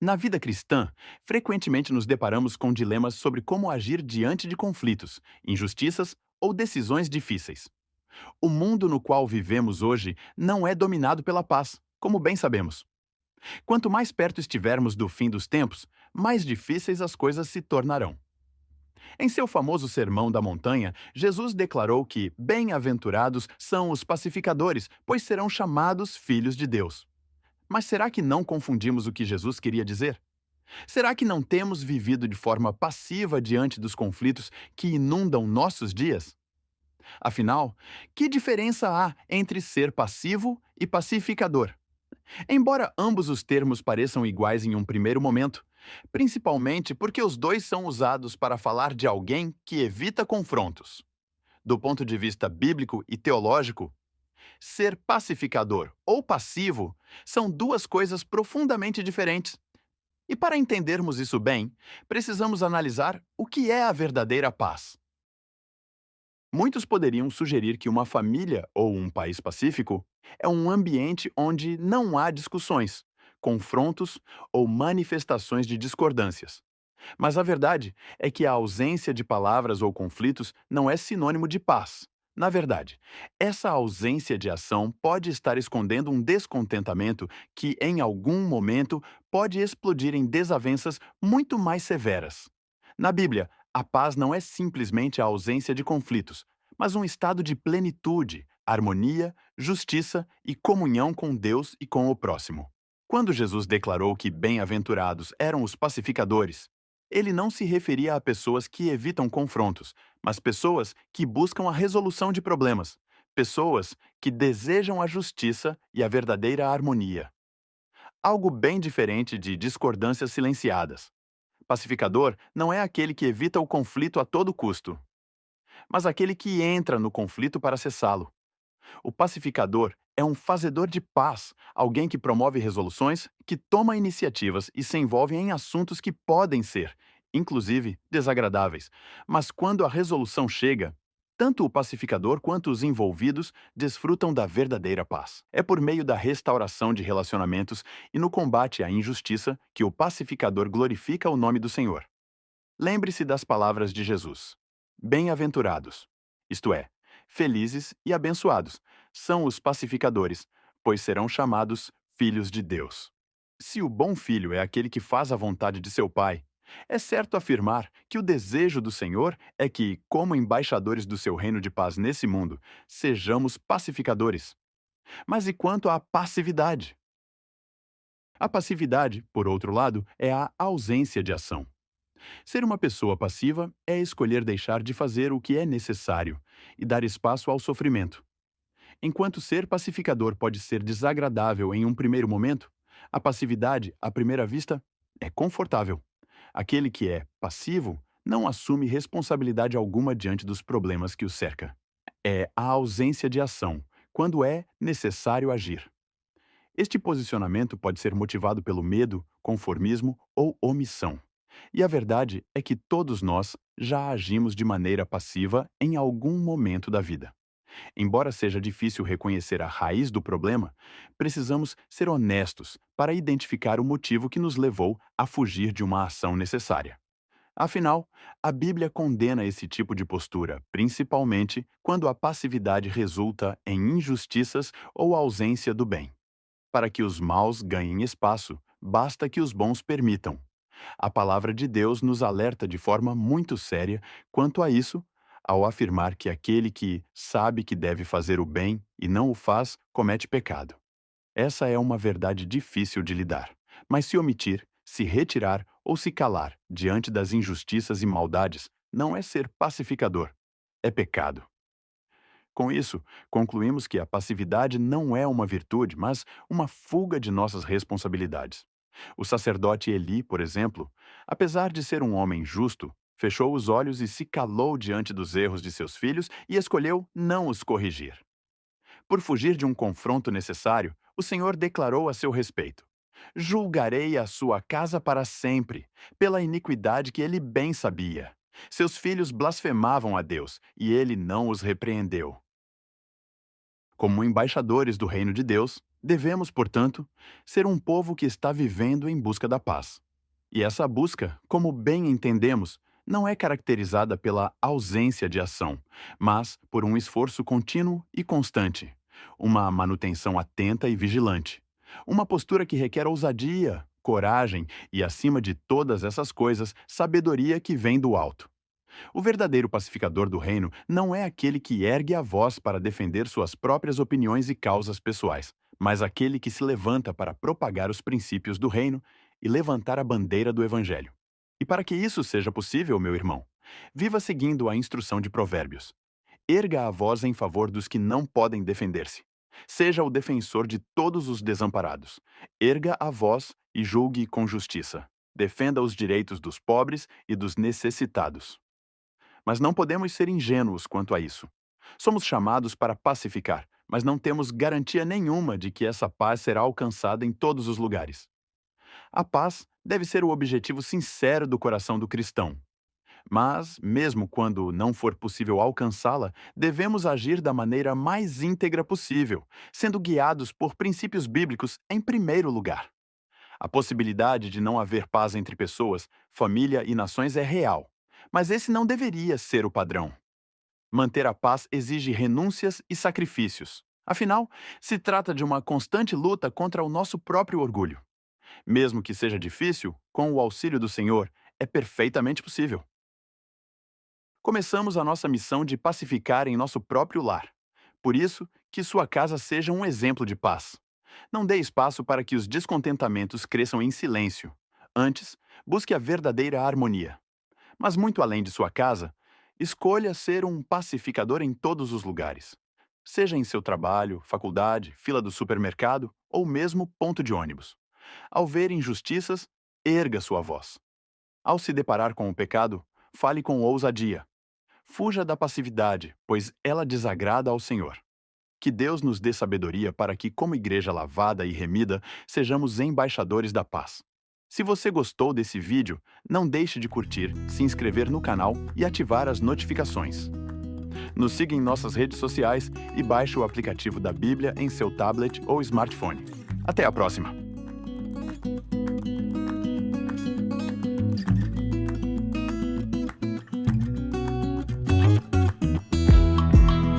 Na vida cristã, frequentemente nos deparamos com dilemas sobre como agir diante de conflitos, injustiças ou decisões difíceis. O mundo no qual vivemos hoje não é dominado pela paz, como bem sabemos. Quanto mais perto estivermos do fim dos tempos, mais difíceis as coisas se tornarão. Em seu famoso Sermão da Montanha, Jesus declarou que bem-aventurados são os pacificadores, pois serão chamados filhos de Deus. Mas será que não confundimos o que Jesus queria dizer? Será que não temos vivido de forma passiva diante dos conflitos que inundam nossos dias? Afinal, que diferença há entre ser passivo e pacificador? Embora ambos os termos pareçam iguais em um primeiro momento, principalmente porque os dois são usados para falar de alguém que evita confrontos. Do ponto de vista bíblico e teológico, ser pacificador ou passivo são duas coisas profundamente diferentes. E para entendermos isso bem, precisamos analisar o que é a verdadeira paz. Muitos poderiam sugerir que uma família ou um país pacífico é um ambiente onde não há discussões, confrontos ou manifestações de discordâncias. Mas a verdade é que a ausência de palavras ou conflitos não é sinônimo de paz. Na verdade, essa ausência de ação pode estar escondendo um descontentamento que, em algum momento, pode explodir em desavenças muito mais severas. Na Bíblia, a paz não é simplesmente a ausência de conflitos, mas um estado de plenitude, harmonia, justiça e comunhão com Deus e com o próximo. Quando Jesus declarou que bem-aventurados eram os pacificadores, ele não se referia a pessoas que evitam confrontos, mas pessoas que buscam a resolução de problemas, pessoas que desejam a justiça e a verdadeira harmonia. Algo bem diferente de discordâncias silenciadas. Pacificador não é aquele que evita o conflito a todo custo, mas aquele que entra no conflito para cessá-lo. O pacificador é um fazedor de paz, alguém que promove resoluções, que toma iniciativas e se envolve em assuntos que podem ser, inclusive, desagradáveis. Mas quando a resolução chega, tanto o pacificador quanto os envolvidos desfrutam da verdadeira paz. É por meio da restauração de relacionamentos e no combate à injustiça que o pacificador glorifica o nome do Senhor. Lembre-se das palavras de Jesus. Bem-aventurados, isto é, felizes e abençoados, são os pacificadores, pois serão chamados filhos de Deus. Se o bom filho é aquele que faz a vontade de seu pai, é certo afirmar que o desejo do Senhor é que, como embaixadores do seu reino de paz nesse mundo, sejamos pacificadores. Mas e quanto à passividade? A passividade, por outro lado, é a ausência de ação. Ser uma pessoa passiva é escolher deixar de fazer o que é necessário e dar espaço ao sofrimento. Enquanto ser pacificador pode ser desagradável em um primeiro momento, a passividade, à primeira vista, é confortável. Aquele que é passivo não assume responsabilidade alguma diante dos problemas que o cerca. É a ausência de ação, quando é necessário agir. Este posicionamento pode ser motivado pelo medo, conformismo ou omissão. E a verdade é que todos nós já agimos de maneira passiva em algum momento da vida. Embora seja difícil reconhecer a raiz do problema, precisamos ser honestos para identificar o motivo que nos levou a fugir de uma ação necessária. Afinal, a Bíblia condena esse tipo de postura, principalmente quando a passividade resulta em injustiças ou ausência do bem. Para que os maus ganhem espaço, basta que os bons permitam. A palavra de Deus nos alerta de forma muito séria quanto a isso, ao afirmar que aquele que sabe que deve fazer o bem e não o faz, comete pecado. Essa é uma verdade difícil de lidar. Mas se omitir, se retirar ou se calar diante das injustiças e maldades, não é ser pacificador, é pecado. Com isso, concluímos que a passividade não é uma virtude, mas uma fuga de nossas responsabilidades. O sacerdote Eli, por exemplo, apesar de ser um homem justo, fechou os olhos e se calou diante dos erros de seus filhos e escolheu não os corrigir. Por fugir de um confronto necessário, o Senhor declarou a seu respeito: julgarei a sua casa para sempre, pela iniquidade que ele bem sabia. Seus filhos blasfemavam a Deus, e ele não os repreendeu. Como embaixadores do reino de Deus, Devemos, portanto, ser um povo que está vivendo em busca da paz. E essa busca, como bem entendemos, não é caracterizada pela ausência de ação, mas por um esforço contínuo e constante, uma manutenção atenta e vigilante, uma postura que requer ousadia, coragem e, acima de todas essas coisas, sabedoria que vem do alto. O verdadeiro pacificador do reino não é aquele que ergue a voz para defender suas próprias opiniões e causas pessoais, mas aquele que se levanta para propagar os princípios do reino e levantar a bandeira do evangelho. E para que isso seja possível, meu irmão, viva seguindo a instrução de Provérbios. Erga a voz em favor dos que não podem defender-se. Seja o defensor de todos os desamparados. Erga a voz e julgue com justiça. Defenda os direitos dos pobres e dos necessitados. Mas não podemos ser ingênuos quanto a isso. Somos chamados para pacificar, mas não temos garantia nenhuma de que essa paz será alcançada em todos os lugares. A paz deve ser o objetivo sincero do coração do cristão. Mas, mesmo quando não for possível alcançá-la, devemos agir da maneira mais íntegra possível, sendo guiados por princípios bíblicos em primeiro lugar. A possibilidade de não haver paz entre pessoas, família e nações é real, mas esse não deveria ser o padrão. Manter a paz exige renúncias e sacrifícios. Afinal, se trata de uma constante luta contra o nosso próprio orgulho. Mesmo que seja difícil, com o auxílio do Senhor, é perfeitamente possível. Começamos a nossa missão de pacificar em nosso próprio lar. Por isso, que sua casa seja um exemplo de paz. Não dê espaço para que os descontentamentos cresçam em silêncio. Antes, busque a verdadeira harmonia. Mas muito além de sua casa, escolha ser um pacificador em todos os lugares. Seja em seu trabalho, faculdade, fila do supermercado ou mesmo ponto de ônibus. Ao ver injustiças, erga sua voz. Ao se deparar com o pecado, fale com ousadia. Fuja da passividade, pois ela desagrada ao Senhor. Que Deus nos dê sabedoria para que, como igreja lavada e remida, sejamos embaixadores da paz. Se você gostou desse vídeo, não deixe de curtir, se inscrever no canal e ativar as notificações. Nos siga em nossas redes sociais e baixe o aplicativo da Bíblia em seu tablet ou smartphone. Até a próxima!